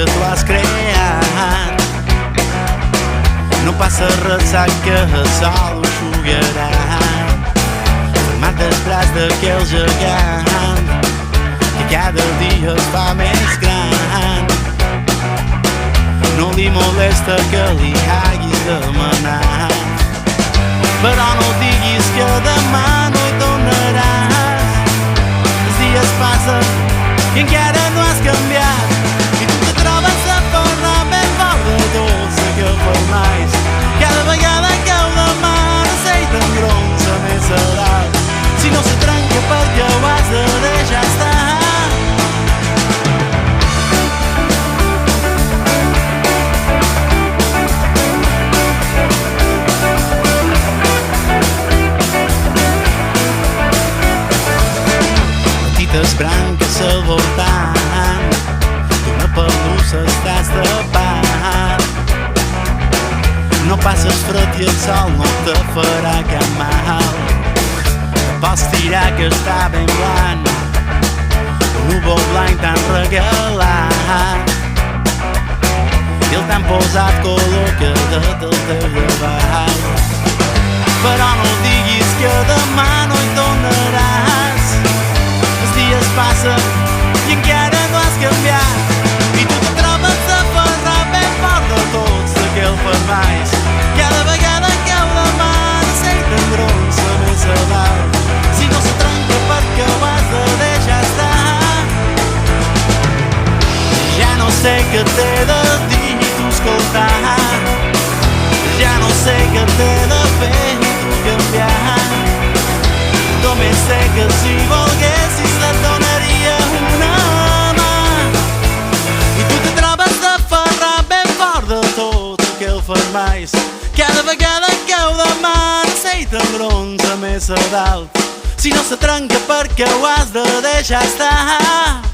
que tu has creat. No passa res, sap que el sol ho xugarà. Format després d'aquell gegant que cada dia es fa més gran. No li molesta que li haguis demanat, però no diguis que demà no hi tornaràs. Els dies passen i encara no has canviat, i tu te trobes a parlar ben fort de dolça que formais. Cada vegada que ho demana sei t'engronsa més a dalt. Si no se trenca perquè ho has de deixar estar. Petites branques al voltant d'una pelussa estàs tapat. No passes fred i el sol no te farà cap mal. Pots tirar que està ben blanc, un núvol blanc t'han regalat i el t'han posat color que tot el teu davall. Però no diguis que demà no hi tornaràs. Els dies passen i encara no has canviat, i tu te trobes a parlar ben fort de tots d'aquell fermais. Cada vegada que ho demana sei t'engronsa més a dalt. Si no se trenca perquè ho has de deixar estar. Ja no sé què t'he de dir i tu escoltar. Ja no sé què t'he de fer i tu canviar. Només sé que si volguessis et donaria una mà, i tu te trobes a parlar ben fort de tot aquell fermais. Cada vegada que ho demana sei t'engronsa més a dalt. Si no se trenca perquè ho has de deixar estar.